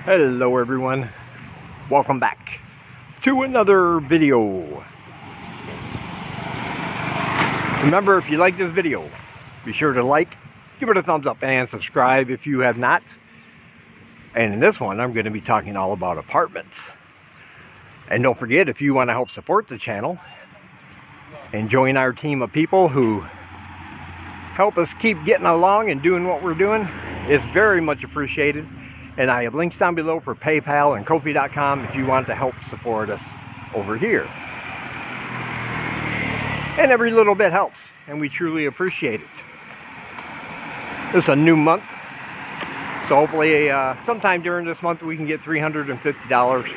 Hello everyone, welcome back to another video. Remember, if you like this video, be sure to like, give it a thumbs up, and subscribe if you have not. And in this one, I'm going to be talking all about apartments. And don't forget, if you want to help support the channel and join our team of people who help us keep getting along and doing what we're doing, it's very much appreciated. And I have links down below for PayPal and Ko-fi.com if you want to help support us over here. And every little bit helps, and we truly appreciate it. This is a new month, so hopefully sometime during this month we can get $350,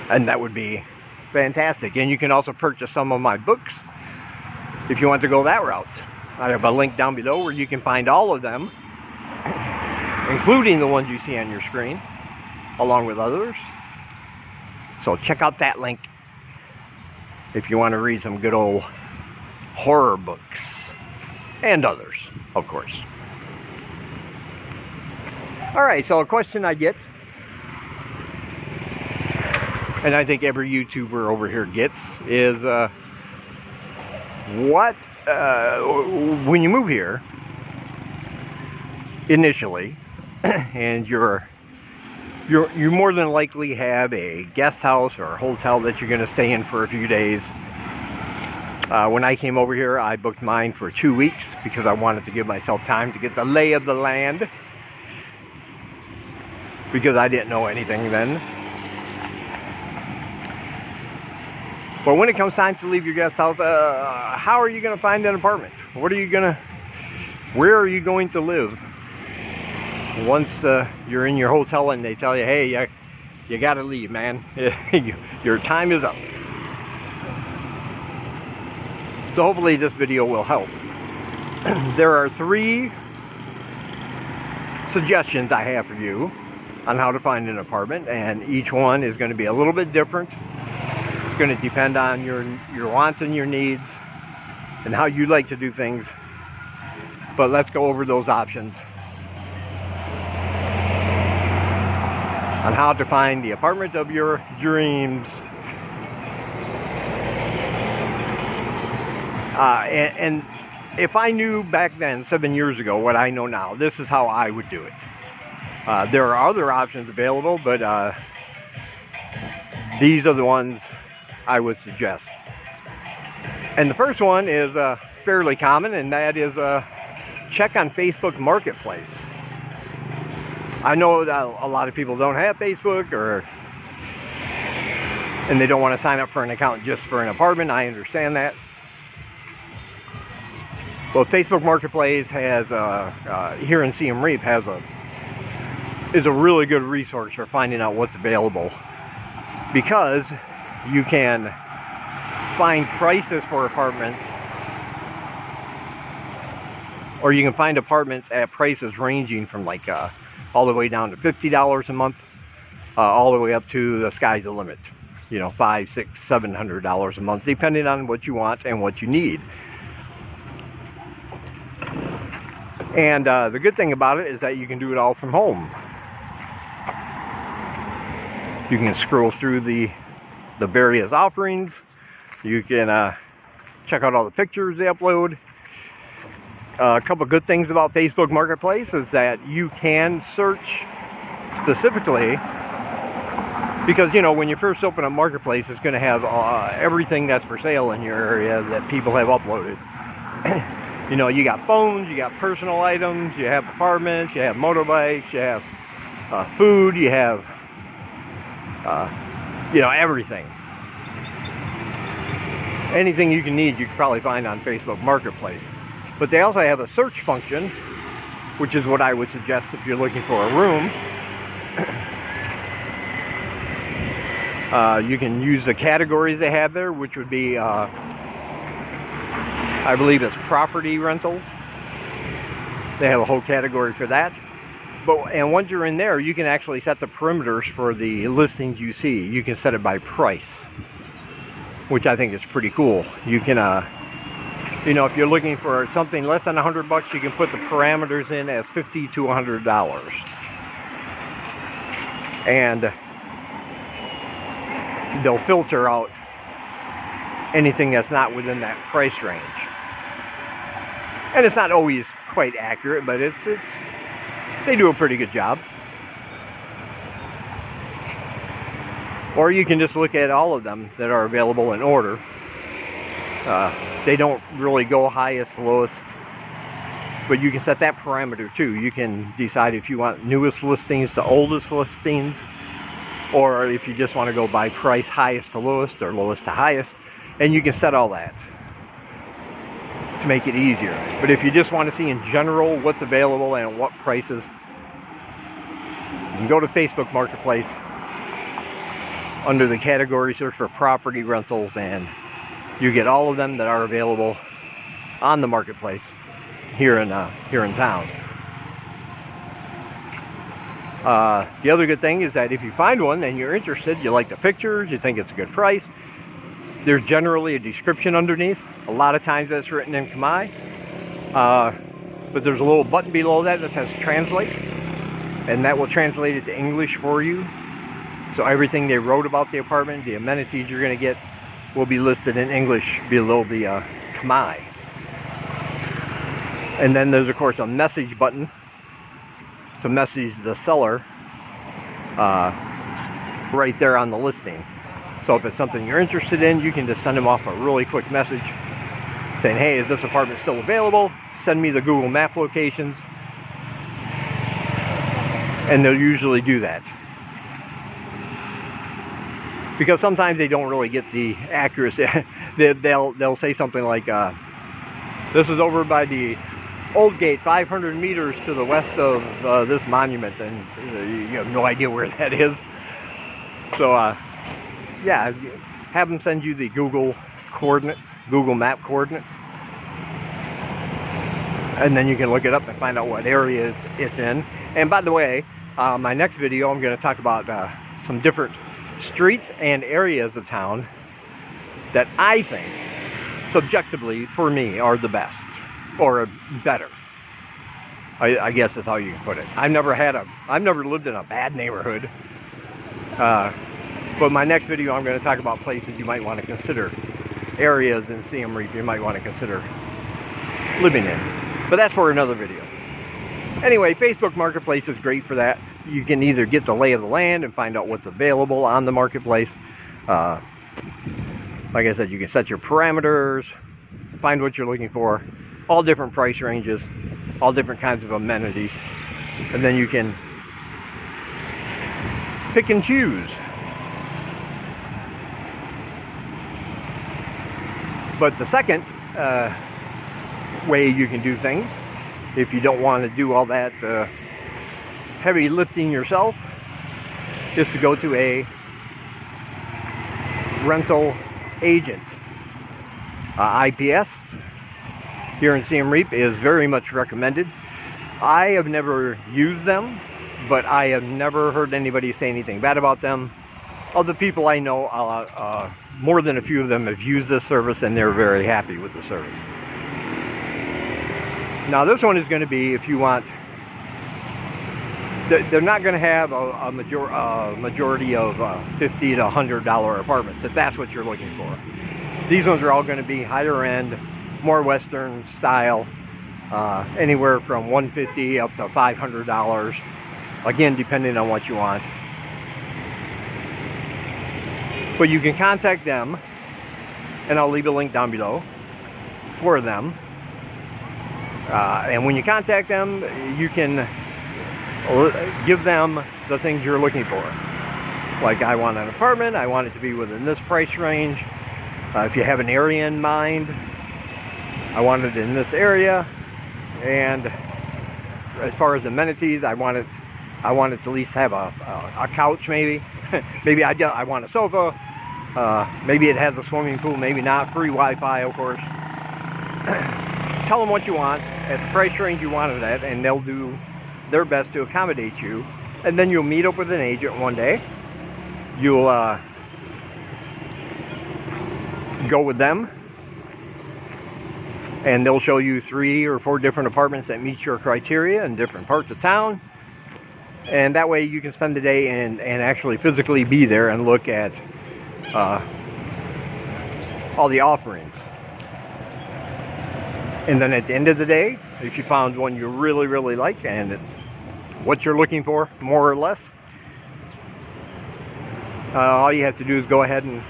and that would be fantastic. And you can also purchase some of my books if you want to go that route. I have a link down below where you can find all of them, including the ones you see on your screen, along with others. So check out that link if you want to read some good old horror books, and others, of course. Alright, so a question I get, and I think every YouTuber over here gets, is when you move here initially, and you more than likely have a guest house or a hotel that you're going to stay in for a few days. When I came over here, I booked mine for 2 weeks because I wanted to give myself time to get the lay of the land, because I didn't know anything then. But when it comes time to leave your guest house, how are you going to find an apartment? Where are you going to live once you're in your hotel and they tell you, hey, you got to leave, man. Your time is up. So hopefully this video will help. There are 3 suggestions I have for you on how to find an apartment, and each one is going to be a little bit different. It's going to depend on your wants and your needs and how you like to do things. But let's go over those options on how to find the apartment of your dreams. And if I knew back then, 7 years ago, what I know now, this is how I would do it. There are other options available, but these are the ones I would suggest. And the first one is fairly common, and that is check on Facebook Marketplace. I know that a lot of people don't have Facebook, and they don't want to sign up for an account just for an apartment. I understand that. Well, Facebook Marketplace has here in Siem Reap is a really good resource for finding out what's available, because you can find prices for apartments, or you can find apartments at prices ranging from like all the way down to $50 a month, all the way up to the sky's the limit. You know, $500, $600, $700 a month, depending on what you want and what you need. And the good thing about it is that you can do it all from home. You can scroll through the various offerings. You can check out all the pictures they upload. A couple good things about Facebook Marketplace is that you can search specifically, because, you know, when you first open a marketplace, it's going to have everything that's for sale in your area that people have uploaded. You know, you got phones, you got personal items, you have apartments, you have motorbikes, you have food, you have you know, everything. Anything you can need, you can probably find on Facebook Marketplace. But they also have a search function, which is what I would suggest if you're looking for a room. You can use the categories they have there, which would be, I believe it's property rental. They have a whole category for that. And once you're in there, you can actually set the perimeters for the listings you see. You can set it by price, which I think is pretty cool. You can, you know, if you're looking for something less than $100, you can put the parameters in as $50 to $100. and they'll filter out anything that's not within that price range. And it's not always quite accurate, but they do a pretty good job. Or you can just look at all of them that are available in order. They don't really go highest to lowest, but you can set that parameter too. You can decide if you want newest listings to oldest listings, or if you just want to go by price, highest to lowest or lowest to highest, and you can set all that to make it easier. But if you just want to see in general what's available and what prices, you can go to Facebook Marketplace under the category search for property rentals, and you get all of them that are available on the marketplace here in town. The other good thing is that if you find one and you're interested, you like the pictures, you think it's a good price, there's generally a description underneath. A lot of times that's written in Khmer, but there's a little button below that says translate, and that will translate it to English for you. So everything they wrote about the apartment, the amenities you're going to get, will be listed in English below the Khmer. And then there's of course a message button to message the seller right there on the listing. So if it's something you're interested in, you can just send them off a really quick message saying, hey, is this apartment still available? Send me the Google Map locations. And they'll usually do that. Because sometimes they don't really get the accuracy. They'll say something like, this is over by the Old Gate, 500 meters to the west of this monument, and you have no idea where that is. So yeah, have them send you the Google coordinates, Google Map coordinates, and then you can look it up and find out what area it's in. And by the way, my next video I'm going to talk about some different streets and areas of town that I think, subjectively for me, are the best or better. I guess that's how you can put it. I've never lived in a bad neighborhood. But my next video I'm going to talk about places you might want to consider, areas in Siem Reap you might want to consider living in. But that's for another video. Anyway, Facebook Marketplace is great for that. You can either get the lay of the land and find out what's available on the marketplace. Like I said, you can set your parameters, find what you're looking for, all different price ranges, all different kinds of amenities, and then you can pick and choose. But the second way you can do things, if you don't want to do all that heavy lifting yourself, is to go to a rental agent. IPS here in Siem Reap is very much recommended. I have never used them, but I have never heard anybody say anything bad about them. Of the people I know, more than a few of them have used this service and they're very happy with the service. Now this one is going to be, if you want, they're not going to have a majority of $50 to $100 apartments, if that's what you're looking for. These ones are all going to be higher end, more Western style, anywhere from $150 up to $500, again depending on what you want. But you can contact them, and I'll leave a link down below for them. And when you contact them, you can give them the things you're looking for. Like, I want an apartment, I want it to be within this price range. If you have an area in mind, I want it in this area. And as far as amenities, I want it to at least have a couch, maybe. Maybe I want a sofa. Maybe it has a swimming pool, maybe not. Free Wi-Fi, of course. Tell them what you want at the price range you want it at, and they'll do their best to accommodate you. And then you'll meet up with an agent one day. You'll go with them, and they'll show you 3 or 4 different apartments that meet your criteria in different parts of town. And that way you can spend the day and actually physically be there and look at all the offerings. And then at the end of the day, if you found one you really, really like and it's what you're looking for, more or less, all you have to do is go ahead and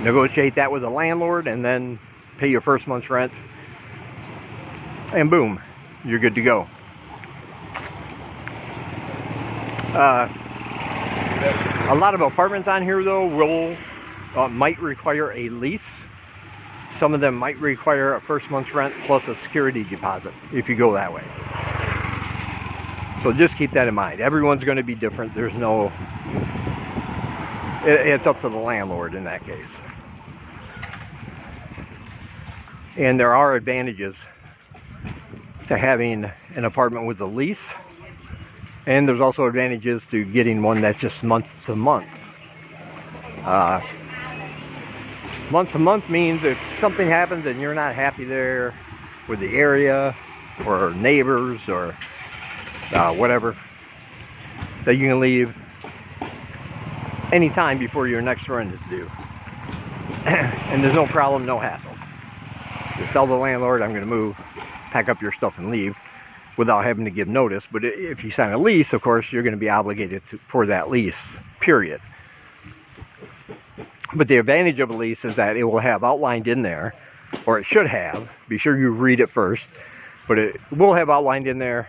negotiate that with the landlord and then pay your first month's rent. And boom, you're good to go. A lot of apartments on here though might require a lease. Some of them might require a first month's rent plus a security deposit if you go that way. So just keep that in mind. Everyone's going to be different. There's no... It's up to the landlord in that case. And there are advantages to having an apartment with a lease. And there's also advantages to getting one that's just month to month. Month to month means if something happens and you're not happy there with the area or neighbors or whatever, that you can leave anytime before your next rent is due. And there's no problem, no hassle. Just tell the landlord, I'm going to move, pack up your stuff and leave without having to give notice. But if you sign a lease, of course, you're going to be obligated for that lease, period. But the advantage of a lease is that it will have outlined in there, or it should have, be sure you read it first, but it will have outlined in there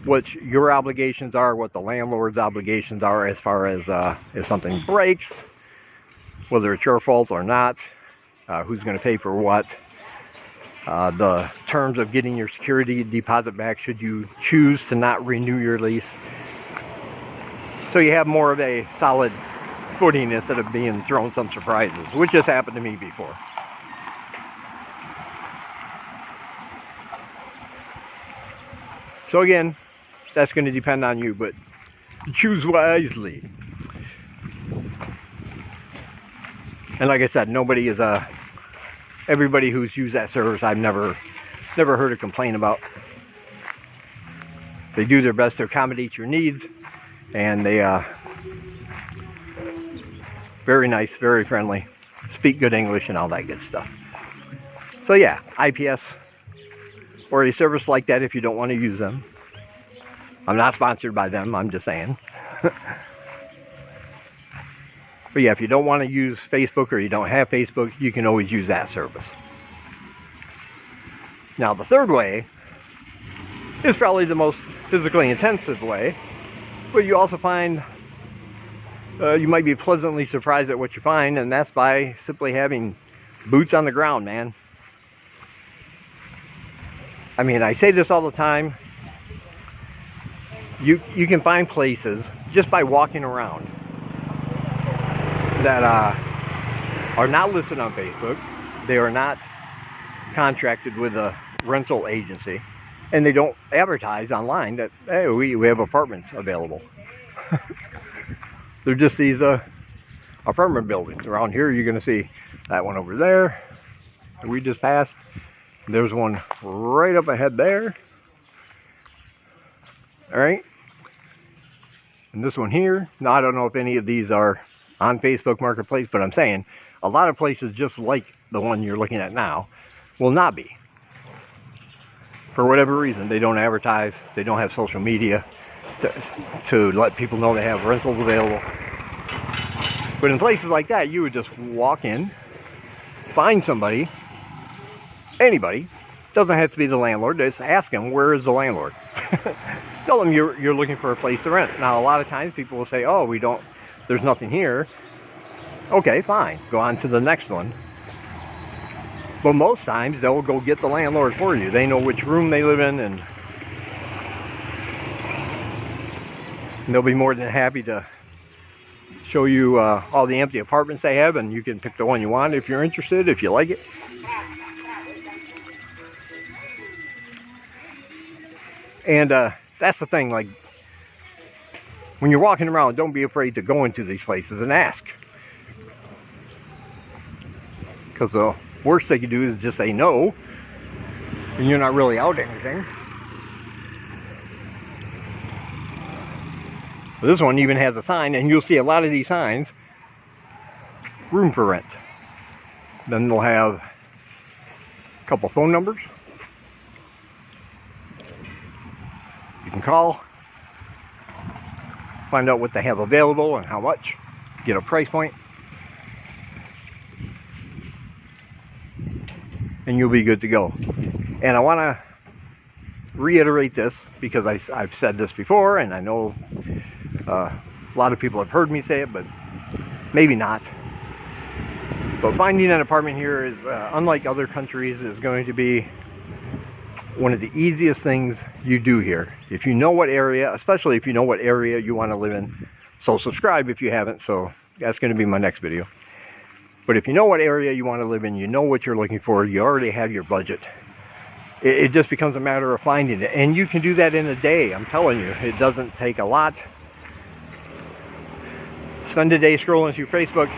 what your obligations are, what the landlord's obligations are as far as if something breaks, whether it's your fault or not, who's going to pay for what, the terms of getting your security deposit back should you choose to not renew your lease. So you have more of a solid footing instead of being thrown some surprises, which has happened to me before. So again, that's going to depend on you, but choose wisely. And like I said, nobody is everybody who's used that service, I've never heard a complaint about. They do their best to accommodate your needs, and they very nice, very friendly, speak good English and all that good stuff. So yeah, IPS or a service like that if you don't want to use them. I'm not sponsored by them, I'm just saying. But yeah, if you don't want to use Facebook or you don't have Facebook, you can always use that service. Now the third way is probably the most physically intensive way, but you also find you might be pleasantly surprised at what you find, and that's by simply having boots on the ground, man. I mean, I say this all the time. You can find places just by walking around that are not listed on Facebook. They are not contracted with a rental agency, and they don't advertise online that, hey, we have apartments available. They're just these apartment buildings. Around here you're going to see that one over there that we just passed. There's one right up ahead there. Alright, and this one here. Now I don't know if any of these are on Facebook Marketplace, but I'm saying a lot of places just like the one you're looking at now will not be. For whatever reason, they don't advertise, they don't have social media to let people know they have rentals available. But in places like that, you would just walk in, find somebody, anybody, doesn't have to be the landlord, just ask them, where is the landlord? Tell them you're looking for a place to rent. Now a lot of times people will say, oh, there's nothing here. Okay, fine, go on to the next one. But most times they'll go get the landlord for you. They know which room they live in, and they'll be more than happy to show you all the empty apartments they have, and you can pick the one you want if you're interested, if you like it. And that's the thing, like, when you're walking around, don't be afraid to go into these places and ask. Because the worst they can do is just say no, and you're not really out anything. This one even has a sign, and you'll see a lot of these signs, room for rent. Then they'll have a couple phone numbers. You can call, find out what they have available and how much, get a price point, and you'll be good to go. And I want to reiterate this because I've said this before, and I know a lot of people have heard me say it, but maybe not. But finding an apartment here is, unlike other countries, is going to be one of the easiest things you do here. If you know what area, especially if you know what area you want to live in. So subscribe if you haven't, so that's going to be my next video. But if you know what area you want to live in, you know what you're looking for, you already have your budget. It just becomes a matter of finding it. And you can do that in a day, I'm telling you. It doesn't take a lot. Spend a day scrolling through Facebook.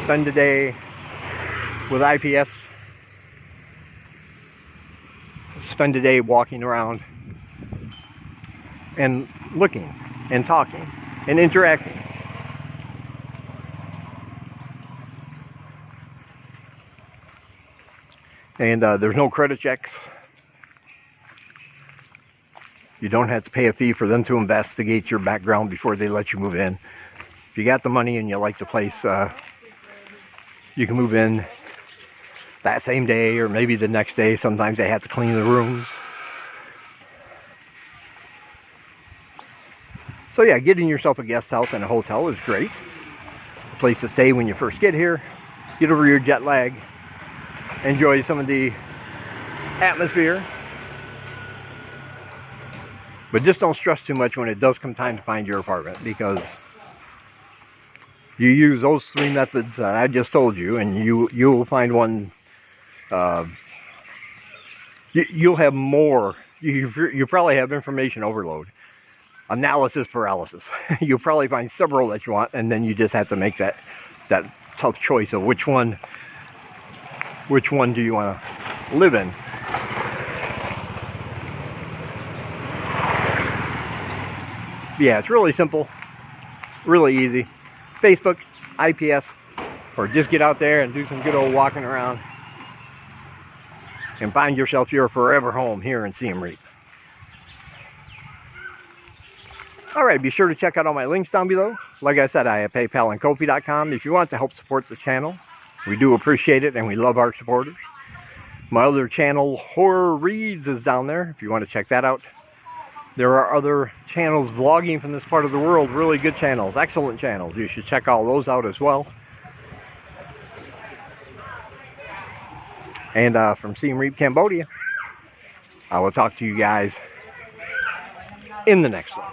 Spend a day with IPS. Spend a day walking around and looking and talking and interacting. And there's no credit checks. You don't have to pay a fee for them to investigate your background before they let you move in. If you got the money and you like the place, you can move in that same day or maybe the next day. Sometimes they have to clean the rooms. So yeah, getting yourself a guest house and a hotel is great. A place to stay when you first get here. Get over your jet lag. Enjoy some of the atmosphere. But just don't stress too much when it does come time to find your apartment, because you use those 3 methods that I just told you, and you'll find one. You'll have more. You probably have information overload, analysis paralysis. You'll probably find several that you want, and then you just have to make that tough choice of which one do you want to live in. Yeah, it's really simple, really easy. Facebook, IPS, or just get out there and do some good old walking around and find yourself your forever home here in Siem Reap. Alright, be sure to check out all my links down below. Like I said, I have PayPal and Ko-fi.com if you want to help support the channel. We do appreciate it, and we love our supporters. My other channel, Horror Reads, is down there if you want to check that out. There are other channels vlogging from this part of the world, really good channels, excellent channels. You should check all those out as well. And from Siem Reap, Cambodia, I will talk to you guys in the next one.